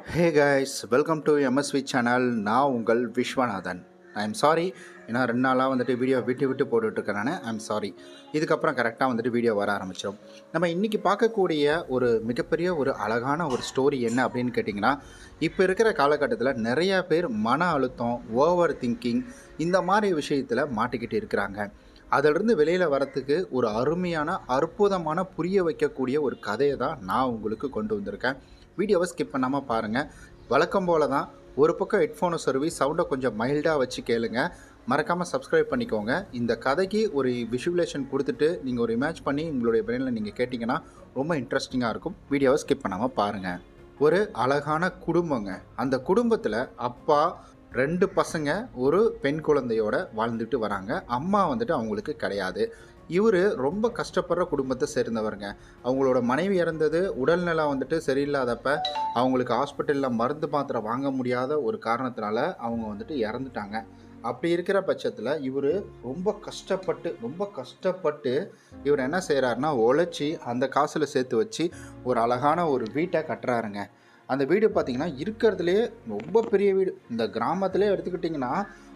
Hey guys, welcome to MSV channel. நான் உங்கள் விஸ்வநாதன். ஐ am sorry, ஏன்னா 2 நாளாக வந்துட்டு வீடியோ விட்டு விட்டு போட்டுட்ருக்கேன். I am sorry. இதுக்கப்புறம் கரெக்டாக வந்துட்டு வீடியோ வர ஆரம்பிச்சிடும். நம்ம இன்றைக்கி பார்க்கக்கூடிய ஒரு மிகப்பெரிய ஒரு அழகான ஒரு ஸ்டோரி என்ன அப்படின்னு கேட்டிங்கன்னா, இப்போ இருக்கிற காலகட்டத்தில் நிறையா பேர் மன அழுத்தம், ஓவர் திங்கிங் இந்த மாதிரி விஷயத்தில் மாட்டிக்கிட்டு இருக்கிறாங்க. அதிலிருந்து வெளியில் வரத்துக்கு ஒரு அருமையான அற்புதமான புரிய வைக்கக்கூடிய ஒரு கதையை தான் நான் உங்களுக்கு கொண்டு வந்திருக்கேன். வீடியோவை ஸ்கிப் பண்ணாமல் பாருங்கள். வழக்கம் போல தான் ஒரு பக்கம் ஹெட்ஃபோனை சொருவி சவுண்டை கொஞ்சம் மைல்டாக வச்சு கேளுங்க. மறக்காமல் சப்ஸ்கிரைப் பண்ணிக்கோங்க. இந்த கதைக்கு ஒரு விஷுவலேஷன் கொடுத்துட்டு நீங்கள் ஒரு இமேஜ் பண்ணி உங்களுடைய பிரெயினில் நீங்கள் கேட்டிங்கன்னா ரொம்ப இன்ட்ரெஸ்டிங்காக இருக்கும். வீடியோவை ஸ்கிப் பண்ணாமல் பாருங்கள். ஒரு அழகான குடும்பங்க. அந்த குடும்பத்தில் அப்பா, 2 பசங்க, ஒரு பெண் குழந்தையோட வாழ்ந்துட்டு வராங்க. அம்மா வந்துட்டு அவங்களுக்கு கிடையாது. இவர் ரொம்ப கஷ்டப்படுற குடும்பத்தை சேர்ந்தவருங்க. அவங்களோட மனைவி இறந்தது உடல்நலம் வந்துட்டு சரியில்லாதப்ப அவங்களுக்கு ஹாஸ்பிட்டலில் மருந்து மாத்திரை வாங்க முடியாத ஒரு காரணத்தினால அவங்க வந்துட்டு இறந்துட்டாங்க. அப்படி இருக்கிற பட்சத்தில் இவர் ரொம்ப கஷ்டப்பட்டு இவர் என்ன செய்கிறாருன்னா, உழைச்சி அந்த காசில் சேர்த்து வச்சு ஒரு அழகான ஒரு வீட்டை கட்டுறாருங்க. அந்த வீடு பார்த்திங்கன்னா இருக்கிறதுலே ரொம்ப பெரிய வீடு. இந்த கிராமத்திலே எடுத்துக்கிட்டிங்கன்னா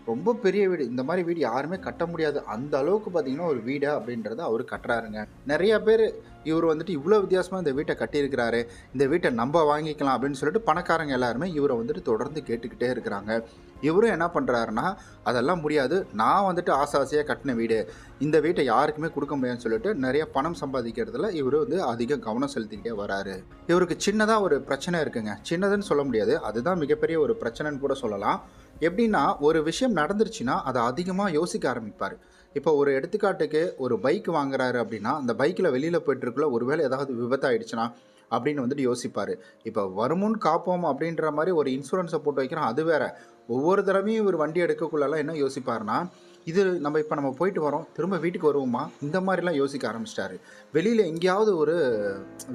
ரொம்ப பெரிய வீடு. இந்த மாதிரி வீடு யாருமே கட்ட முடியாது. அந்த அளவுக்கு பார்த்திங்கன்னா ஒரு வீடை அப்படின்றத அவர் கட்டுறாருங்க. நிறையா பேர் இவர் வந்துட்டு இவ்வளோ வித்தியாசமாக இந்த வீட்டை கட்டியிருக்கிறாரு, இந்த வீட்டை நம்ம வாங்கிக்கலாம் அப்படின்னு சொல்லிட்டு பணக்காரங்க எல்லாருமே இவரை வந்துட்டு தொடர்ந்து கேட்டுக்கிட்டே இருக்கிறாங்க. இவரும் என்ன பண்ணுறாருன்னா, அதெல்லாம் முடியாது, நான் வந்துட்டு ஆசையாக கட்டின வீடு, இந்த வீட்டை யாருக்குமே கொடுக்க முடியாதுன்னு சொல்லிட்டு நிறைய பணம் சம்பாதிக்கிறதுல இவர் வந்து அதிக கவனம் செலுத்திக்கிட்டே வராரு. இவருக்கு சின்னதாக ஒரு பிரச்சனை இருக்குங்க. சின்னதுன்னு சொல்ல முடியாது, அதுதான் மிகப்பெரிய ஒரு பிரச்சனைன்னு கூட சொல்லலாம். எப்படின்னா, ஒரு விஷயம் நடந்துருச்சுன்னா அதை அதிகமாக யோசிக்க ஆரம்பிப்பார். இப்போ ஒரு எடுத்துக்காட்டுக்கு ஒரு பைக் வாங்குறாரு அப்படின்னா, அந்த பைக்கில் வெளியில் போயிட்டுருக்குள்ள ஒருவேளை ஏதாவது விபத்தாயிடுச்சுன்னா அப்படின்னு வந்துட்டு யோசிப்பார். இப்போ வருமுன் காப்போம் அப்படின்ற மாதிரி ஒரு இன்சூரன்ஸை போட்டு வைக்கிறோம், அது வேற. ஒவ்வொரு தடவையும் இவர் வண்டி எடுக்கக்குள்ளெல்லாம் என்ன யோசிப்பார்னா, இது நம்ம போயிட்டு வரோம், திரும்ப வீட்டுக்கு வருவோமா, இந்த மாதிரிலாம் யோசிக்க ஆரம்பிச்சிட்டாரு. வெளியில் எங்கேயாவது ஒரு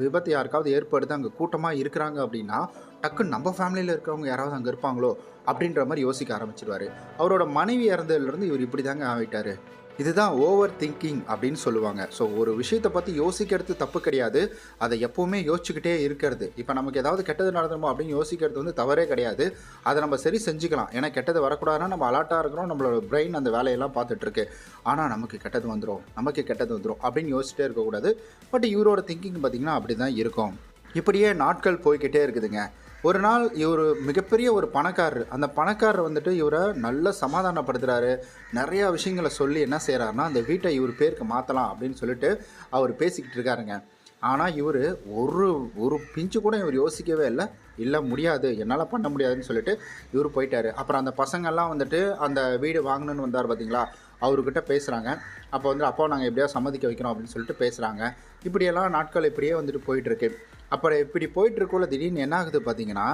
விபத்து யாருக்காவது ஏற்படுது, அங்கே கூட்டமாக இருக்கிறாங்க அப்படின்னா டக்குன்னு நம்ம ஃபேமிலியில் இருக்கிறவங்க யாராவது அங்கே இருப்பாங்களோ அப்படின்ற மாதிரி யோசிக்க ஆரம்பிச்சிடுவார். அவரோட மனைவி இறந்ததுலேருந்து இவர் இப்படி தாங்க ஆகிட்டார். இதுதான் ஓவர் திங்கிங் அப்படின்னு சொல்லுவாங்க. ஸோ ஒரு விஷயத்தை பற்றி யோசிக்கிறது தப்பு கிடையாது, அதை எப்போவுமே யோசிச்சுக்கிட்டே இருக்கிறது. இப்போ நமக்கு ஏதாவது கெட்டது நடந்துருமோ அப்படின்னு யோசிக்கிறது வந்து தவறே கிடையாது. அதை நம்ம சரி செஞ்சுக்கலாம். ஏன்னா கெட்டது வரக்கூடாதுன்னா நம்ம அலர்ட்டாக இருக்கிறோம், நம்மளோட பிரெயின் அந்த வேலையெல்லாம் பார்த்துட்ருக்கு. ஆனால் நமக்கு கெட்டது வந்துடும் அப்படின்னு யோசிச்சிட்டே இருக்கக்கூடாது. பட் இவரோட திங்கிங் பார்த்திங்கன்னா அப்படி தான் இருக்கும். இப்படியே நாட்கள் போய்கிட்டே இருக்குதுங்க. ஒரு நாள் இவர் மிகப்பெரிய ஒரு பணக்காரர். அந்த பணக்காரர் வந்துட்டு இவரை நல்லா சமாதானப்படுத்துகிறாரு. நிறையா விஷயங்களை சொல்லி என்ன செய்கிறாருன்னா, அந்த வீட்டை இவர் பேருக்கு மாற்றலாம் அப்படின்னு சொல்லிட்டு அவர் பேசிக்கிட்டு இருக்காருங்க. ஆனால் இவர் ஒரு பிஞ்சு கூட இவர் யோசிக்கவே இல்லை முடியாது, என்னால் பண்ண முடியாதுன்னு சொல்லிட்டு இவர் போயிட்டார். அப்புறம் அந்த பசங்கள்லாம் வந்துட்டு அந்த வீடு வாங்கணுன்னு வந்தார் பார்த்தீங்களா, அவர்கிட்ட பேசுகிறாங்க. அப்போ வந்து அப்போ நாங்கள் எப்படியாவது சம்மதிக்க வைக்கிறோம் அப்படின்னு சொல்லிட்டு பேசுகிறாங்க. இப்படியெல்லாம் நாட்கள் இப்படியே வந்துட்டு போயிட்டுருக்கு. அப்புறம் இப்படி போயிட்டுருக்குள்ள திடீர்னு என்ன ஆகுது பார்த்தீங்கன்னா,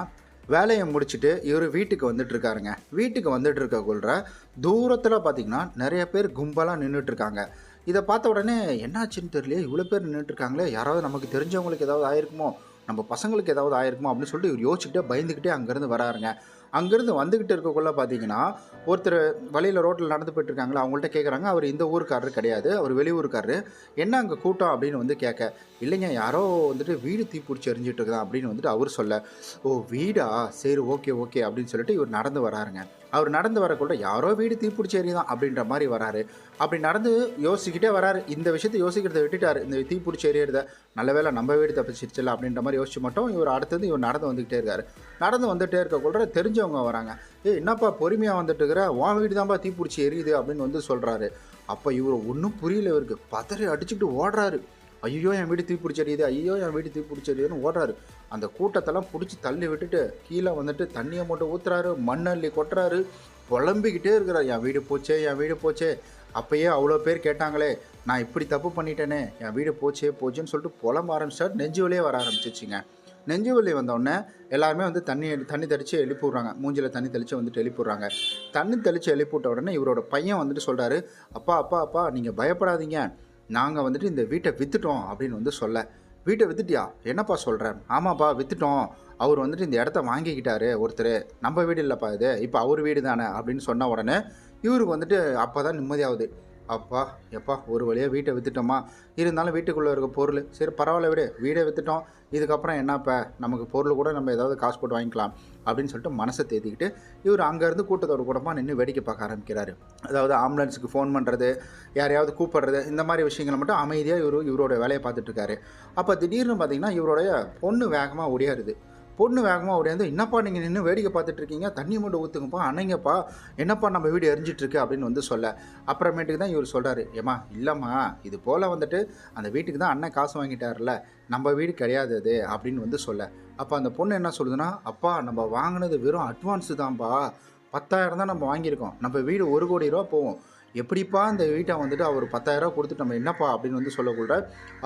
வேலையை முடிச்சுட்டு இவர் வீட்டுக்கு வந்துட்டுருக்காருங்க. வீட்டுக்கு வந்துட்டுருக்கக்குள்ள தூரத்தில் பார்த்திங்கன்னா நிறைய பேர் கும்பலாக நின்றுட்டுருக்காங்க. இதை பார்த்த உடனே என்னாச்சுன்னு தெரியலையே, இவ்வளோ பேர் நின்றுட்டுருக்காங்களே, யாராவது நமக்கு தெரிஞ்சவங்களுக்கு ஏதாவது ஆயிருக்குமோ, நம்ம பசங்களுக்கு ஏதாவது ஆயிருக்குமோ அப்படின்னு சொல்லிட்டு இவர் யோசிச்சுக்கிட்டே பயந்துக்கிட்டே அங்கேருந்து வராருங்க. அங்கேருந்து வந்துக்கிட்டு இருக்கக்குள்ள பார்த்தீங்கன்னா, ஒருத்தர் வழியில் ரோட்டில் நடந்து போயிட்டுருக்காங்களா, அவங்கள்ட்ட கேட்குறாங்க. அவர் இந்த ஊருக்காரர் கிடையாது, அவர் வெளியூருக்காரரு. என்ன அங்கே கூட்டம் அப்படின்னு வந்து கேட்க, இல்லைங்க யாரோ வந்துட்டு வீடு தீப்பிடிச்சி எரிஞ்சிட்டு இருக்குதான் அப்படின்னு வந்துட்டு அவர் சொல்ல, ஓ வீடா, சரி ஓகே அப்படின்னு சொல்லிட்டு இவர் நடந்து வராருங்க. அவர் நடந்து வரக்குள்ள யாரோ வீடு தீப்பிடிச்சி எரியுதான் அப்படின்ற மாதிரி வராரு. அப்படி நடந்து யோசிக்கிட்டே வராரு. இந்த விஷயத்தை யோசிக்கிறத விட்டுட்டார். இந்த தீப்பிடிச்சி எரியறத நல்ல வேளை நம்ம வீடு தப்பிச்சிருச்சுல அப்படின்ற மாதிரி யோசிச்சு மட்டும் இவர் அடுத்தது இவர் நடந்து வந்துக்கிட்டே இருக்காரு. நடந்து வந்துகிட்டே இருக்கக்குள்ள தெரிஞ்சவங்க வராங்க. என்னப்பா பொறுமையாக வந்துட்டு இருக்கிற, உன் வீடு தான்ப்பா தீப்பிடிச்சி எரியுது அப்படின்னு வந்து சொல்கிறாரு. அப்போ இவர் ஒன்றும் புரியல, இவருக்கு பதறி அடிச்சுக்கிட்டு ஓடுறாரு. ஐயோ என் வீடு தீப்பிடிச்சரியுதுன்னு ஓடுறாரு. அந்த கூட்டத்தெல்லாம் பிடிச்சி தள்ளி விட்டுட்டு கீழே வந்துட்டு தண்ணியை மட்டும் ஊற்றுறாரு, மண்ணள்ளி கொட்டுறாரு, புலம்பிக்கிட்டே இருக்கிறார். என் வீடு போச்சே, அப்போயே அவ்வளோ பேர் கேட்டாங்களே, நான் இப்படி தப்பு பண்ணிட்டேனே, என் வீடு போச்சேன்னு சொல்லிட்டு புலம்ப ஆரம்பிச்சார். நெஞ்சு வலியே வர ஆரம்பிச்சிச்சிங்க. நெஞ்சு வலி வந்தோடனே எல்லாருமே வந்து தண்ணி தெளித்து எழுப்பி விட்றாங்க. மூஞ்சில் தண்ணி தெளித்து வந்துட்டு எழுப்பி விட்றாங்க. தண்ணி தெளித்து எழுப்பி விட்ட உடனே இவரோட பையன் வந்துட்டு சொல்கிறாரு, அப்பா நீங்கள் பயப்படாதீங்க, நாங்கள் வந்துட்டு இந்த வீட்டை விற்றுட்டோம் அப்படின்னு வந்து சொல்ல. வீட்டை விற்றுட்டியா, என்னப்பா சொல்கிறேன்? ஆமாப்பா விற்றுட்டோம், அவர் வந்துட்டு இந்த இடத்த வாங்கிக்கிட்டாரு ஒருத்தர், நம்ம வீடு இல்லைப்பா இது, இப்போ அவர் வீடு தானே அப்படின்னு சொன்ன உடனே இவருக்கு வந்துட்டு அப்போ தான் நிம்மதியாகுது. அப்பா எப்பா ஒரு வழியாக வீட்டை விற்றுட்டோமா, இருந்தாலும் வீட்டுக்குள்ளே இருக்க பொருள் சரி பரவாயில்ல விடு, வீடை விற்றுட்டோம், இதுக்கப்புறம் என்னப்பா நமக்கு பொருள் கூட நம்ம ஏதாவது காசு போட்டு வாங்கிக்கலாம் அப்படின்னு சொல்லிட்டு மனசை தேத்திக்கிட்டு இவர் அங்கேருந்து கூட்டத்தோட கூட்டமாக நின்று வேடிக்கை பார்க்க ஆரம்பிக்கிறாரு. அதாவது ஆம்புலன்ஸுக்கு ஃபோன் பண்ணுறது, யாரையாவது கூப்பிடுறது, இந்த மாதிரி விஷயங்களை மட்டும் அமைதியாக இவரோட வேலையை பார்த்துட்ருக்காரு. அப்போ திடீர்னு பார்த்தீங்கன்னா இவருடைய பொண்ணு வேகமாக ஓடியாருது. பொண்ணு வேகமாக ஓடியாந்து, என்னப்பா நீங்கள் நின்று வேடிக்கை பார்த்துட்ருக்கீங்க, தண்ணி மட்டும் ஊற்றுங்கப்பா, அணைங்கப்பா, என்னப்பா நம்ம வீடு எரிஞ்சிட்ருக்கு அப்படின்னு வந்து சொல்ல, அப்புறமேட்டுக்கு தான் இவர் சொல்கிறாரு, ஏம்மா இல்லைம்மா, இது போல் வந்துட்டு அந்த வீட்டுக்கு தான் அண்ணன் காசு வாங்கிட்டார்ல, நம்ம வீடு கிடையாது அது அப்படின்னு வந்து சொல்ல. அப்போ அந்த பொண்ணு என்ன சொல்லுதுன்னா, அப்பா நம்ம வாங்கினது வெறும் அட்வான்ஸு தான்ப்பா, 10,000 தான் நம்ம வாங்கியிருக்கோம், நம்ம வீடு 1 கோடி ரூபா போகும், எப்படிப்பா இந்த வீட்டை வந்துட்டு அவர் 10,000 கொடுத்துட்டு நம்ம என்னப்பா அப்படின்னு வந்து சொல்லக்கூட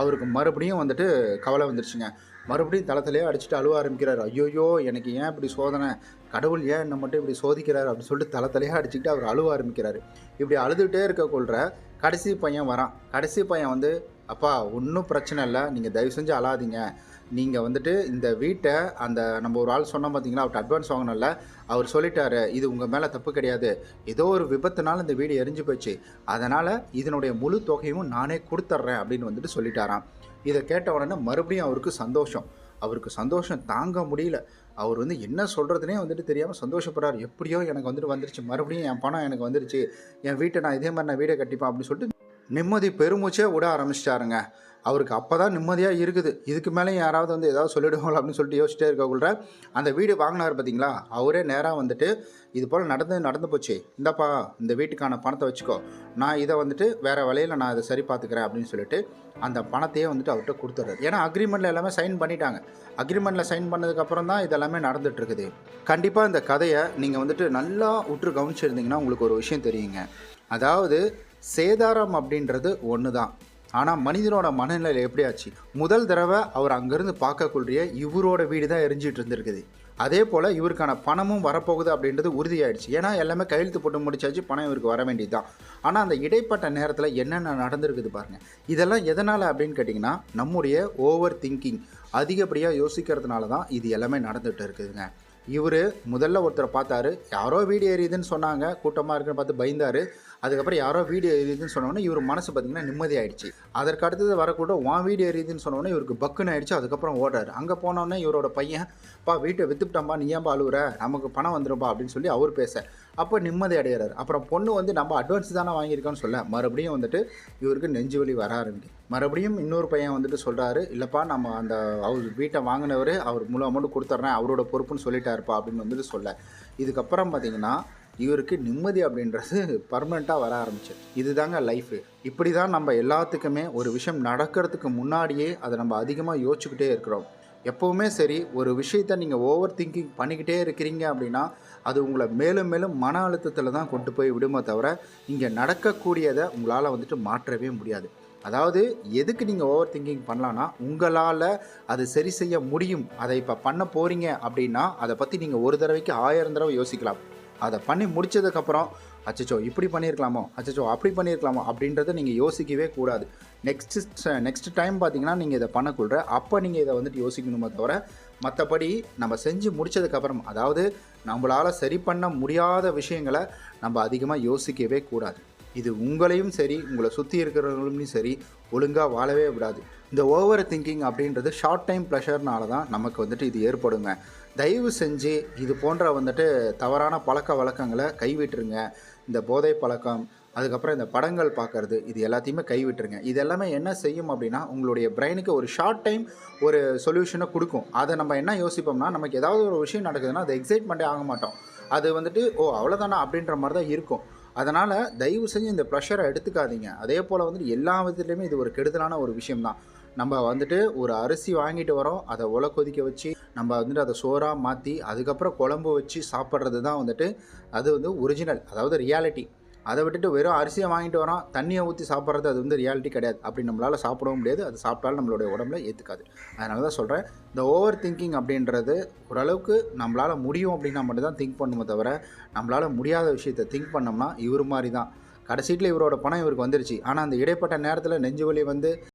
அவருக்கு மறுபடியும் வந்துட்டு கவலை வந்துருச்சுங்க. மறுபடியும் தளத்திலே அடிச்சுட்டு அழுவ ஆரம்பிக்கிறார். ஐயோயோ எனக்கு ஏன் இப்படி சோதனை, கடவுள் ஏன் என்னை மட்டும் இப்படி சோதிக்கிறார் அப்படின்னு சொல்லிட்டு தளத்திலே அடிச்சுக்கிட்டு அவர் அழுவ ஆரம்பிக்கிறாரு. இப்படி அழுதுகிட்டே இருக்கக்குள்ள கடைசி பையன் வரான். கடைசி பையன் வந்து, அப்பா ஒன்றும் பிரச்சனை இல்லை, நீங்கள் தயவு செஞ்சு அழாதீங்க, நீங்கள் வந்துட்டு இந்த வீட்டை அந்த நம்ம ஒரு ஆள் சொன்னோம் பார்த்தீங்களா, அவர்கிட்ட அட்வான்ஸ் வாங்கணும்ல, அவர் சொல்லிட்டாரு இது உங்கள் மேலே தப்பு கிடையாது, ஏதோ ஒரு விபத்துனால இந்த வீடு எரிஞ்சு போச்சு, அதனால் இதனுடைய முழு தொகையும் நானே கொடுத்துட்றேன் அப்படின்னு வந்துட்டு சொல்லிட்டாராம். இதை கேட்ட உடனே மறுபடியும் அவருக்கு சந்தோஷம் தாங்க முடியல. அவர் வந்து என்ன சொல்கிறதுனே வந்துட்டு தெரியாமல் சந்தோஷப்படுறாரு. எப்படியோ எனக்கு வந்துட்டு வந்துருச்சு, மறுபடியும் என் பணம் எனக்கு வந்துருச்சு, என் வீட்டை நான் இதே மாதிரி நான் வீடை கட்டிப்பேன் அப்படின்னு சொல்லிட்டு நிம்மதி பெருமூச்சே விட ஆரம்பிச்சிட்டாருங்க. அவருக்கு அப்போ தான் நிம்மதியாக இருக்குது. இதுக்கு மேலே யாராவது வந்து ஏதாவது சொல்லிடுவாங்களோ அப்படின்னு சொல்லிட்டு யோசிச்சிட்டே இருக்கக்குள்ள அந்த வீடு வாங்கினார் பார்த்தீங்களா, அவரே நேராக வந்துட்டு இது போல் நடந்து போச்சு, இந்தப்பா இந்த வீட்டுக்கான பணத்தை வச்சுக்கோ, நான் இதை வந்துட்டு வேறு வழியில் நான் இதை சரி பார்த்துக்கிறேன் அப்படின்னு சொல்லிட்டு அந்த பணத்தையே வந்துட்டு அவர்கிட்ட கொடுத்துட்றாரு. ஏன்னா அக்ரிமெண்ட்டில் எல்லாமே சைன் பண்ணிட்டாங்க. அக்ரிமெண்ட்டில் சைன் பண்ணதுக்கப்புறம் தான் இதெல்லாமே நடந்துகிட்ருக்குது. கண்டிப்பாக இந்த கதையை நீங்கள் வந்துட்டு நல்லா உற்று கவனிச்சிருந்தீங்கன்னா உங்களுக்கு ஒரு விஷயம் தெரியுங்க. அதாவது சேதாரம் அப்படின்றது ஒன்று தான், ஆனால் மனிதனோட மனநிலை எப்படி ஆச்சு, முதல் தடவை அவர் அங்கேருந்து பார்க்கக்கூடிய இவரோட வீடு தான் எரிஞ்சிட்டு இருந்திருக்குது. அதே போல் இவருக்கான பணமும் வரப்போகுது அப்படின்றது உறுதியாயிடுச்சு. ஏன்னா எல்லாமே கையெழுத்து போட்டு முடிச்சாச்சு, பணம் இவருக்கு வர வேண்டியது தான். ஆனால் அந்த இடைப்பட்ட நேரத்தில் என்னென்ன நடந்திருக்குது பாருங்கள். இதெல்லாம் எதனால் அப்படின்னு கேட்டிங்கன்னா, நம்முடைய ஓவர் திங்கிங், அதிகப்படியாக யோசிக்கிறதுனால தான் இது எல்லாமே நடந்துகிட்டு இருக்குதுங்க. இவர் முதல்ல ஒருத்தரை பார்த்தாரு, யாரோ வீடு எரியுதுன்னு சொன்னாங்க, கூட்டமாக இருக்குன்னு பார்த்து பயந்தார். அதுக்கப்புறம் யாரோ வீடு எரியுதுன்னு சொன்னோன்னே இவர் மனசு பார்த்திங்கன்னா நிம்மதி ஆகிடுச்சு. அதற்கு அடுத்தது வரக்கூட உன் வீடு எரியுதுன்னு சொன்னோன்னே இவருக்கு பக்குன்னு ஆகிடுச்சு. அதுக்கப்புறம் ஓடுறாரு. அங்கே போனோடனே இவரோட பையன், பா வீட்டை விற்றுப்பிட்டம்பா, நீ ஏன்பா அழுவுற, நமக்கு பணம் வந்துடும்பா அப்படின்னு சொல்லி அவர் பேச, அப்போ நிம்மதி அடைகிறார். அப்புறம் பொண்ணு வந்து நம்ம அட்வான்ஸ் தானே வாங்கியிருக்கோன்னு சொல்ல, மறுபடியும் வந்துட்டு இவருக்கு நெஞ்சு வலி வர ஆரம்பிக்கும். மறுபடியும் இன்னொரு பையன் வந்துட்டு சொல்கிறாரு, இல்லைப்பா நம்ம அந்த அவர் வீட்டை வாங்கினவர் அவர் முழு அமௌண்ட்டு கொடுத்துட்றேன், அவரோட பொறுப்புன்னு சொல்லிட்டாருப்பா அப்படின்னு வந்துட்டு சொல்ல, இதுக்கப்புறம் பார்த்திங்கன்னா இவருக்கு நிம்மதி அப்படின்றது பர்மனெண்ட்டாக வர ஆரம்பிச்சு. இதுதாங்க லைஃபு. இப்படி தான் நம்ம எல்லாத்துக்குமே ஒரு விஷயம் நடக்கிறதுக்கு முன்னாடியே அதை நம்ம அதிகமாக யோசிச்சுக்கிட்டே இருக்கிறோம். எப்போவுமே சரி, ஒரு விஷயத்தை நீங்கள் ஓவர் திங்கிங் பண்ணிக்கிட்டே இருக்கிறீங்க அப்படின்னா அது உங்களை மேலும் மேலும் மன அழுத்தத்தில் தான் கொண்டு போய் விடுமே தவிர இங்கே நடக்கக்கூடியதை உங்களால் வந்துட்டு மாற்றவே முடியாது. அதாவது எதுக்கு நீங்கள் ஓவர் திங்கிங் பண்ணலான்னா, உங்களால் அது சரி செய்ய முடியும், அதை இப்போ பண்ண போகிறீங்க அப்படின்னா அதை பற்றி நீங்கள் ஒரு தடவைக்கு 1000 தடவை யோசிக்கலாம். அதை பண்ணி முடித்ததுக்கப்புறம் அச்சச்சோ இப்படி பண்ணியிருக்கலாமோ, அச்சச்சோ அப்படி பண்ணியிருக்கலாமோ அப்படின்றத நீங்கள் யோசிக்கவே கூடாது. நெக்ஸ்ட் டைம் பார்த்தீங்கன்னா நீங்கள் இதை பண்ணக்குள்ள அப்போ நீங்கள் இதை வந்துட்டு யோசிக்கணுமே தவிர, மற்றபடி நம்ம செஞ்சு முடித்ததுக்கப்புறம், அதாவது நம்மளால் சரி பண்ண முடியாத விஷயங்களை நம்ம அதிகமாக யோசிக்கவே கூடாது. இது உங்களையும் சரி, உங்களை சுற்றி இருக்கிறவங்களையும் சரி, ஒழுங்காக வாழவே விடாது. இந்த ஓவர் திங்கிங் அப்படின்றது ஷார்ட் டைம் ப்ளஷர்னால தான் நமக்கு வந்துட்டு இது ஏற்படுங்க. தயவு செஞ்சு இது போன்ற வந்துட்டு தவறான பழக்க வழக்கங்களை கைவிட்டுருங்க. இந்த போதை பழக்கம், அதுக்கப்புறம் இந்த படங்கள் பார்க்குறது, இது எல்லாத்தையுமே கைவிட்டுருங்க. இது எல்லாமே என்ன செய்யும் அப்படின்னா, உங்களுடைய பிரெயினுக்கு ஒரு ஷார்ட் டைம் ஒரு சொல்யூஷனை கொடுக்கும். அதை நம்ம என்ன யோசிப்போம்னா, நமக்கு ஏதாவது ஒரு விஷயம் நடக்குதுன்னா அது எக்ஸைட்மெண்ட்டே ஆக மாட்டோம். அது வந்துட்டு ஓ அவ்வளோதானா அப்படின்ற மாதிரி தான் இருக்கும். அதனால் தயவு செஞ்சு இந்த ப்ரெஷரை எடுத்துக்காதீங்க. அதே போல் வந்துட்டு எல்லா விதத்துலேயுமே இது ஒரு கெடுதலான ஒரு விஷயம்தான். நம்ம வந்துட்டு ஒரு அரிசி வாங்கிட்டு வரோம், அதை உலை கொதிக்க வச்சு நம்ம வந்துட்டு அதை சோறாக மாற்றி அதுக்கப்புறம் குழம்பு வச்சு சாப்பிட்றது தான் வந்துட்டு அது வந்து ஒரிஜினல், அதாவது ரியாலிட்டி. அதை விட்டுட்டு வெறும் அரிசியை வாங்கிட்டு வரோம், தண்ணியை ஊற்றி சாப்பிட்றது அது வந்து ரியாலிட்டி கிடையாது. அப்படி நம்மளால் சாப்பிடவும் முடியாது, அது சாப்பிட்டாலும் நம்மளுடைய உடம்புல ஏற்றுக்காது. அதனால தான் சொல்கிறேன், இந்த ஓவர் திங்கிங் அப்படின்றது ஓரளவுக்கு நம்மளால் முடியும் அப்படின்னா மட்டும் தான் திங்க் பண்ணுமே தவிர, நம்மளால் முடியாத விஷயத்தை திங்க் பண்ணோம்னா இவர் மாதிரி தான் கடைசீட்டில் இவரோட பணம் இவருக்கு வந்துருச்சு. ஆனால் அந்த இடைப்பட்ட நேரத்தில் நெஞ்சு வலி வந்து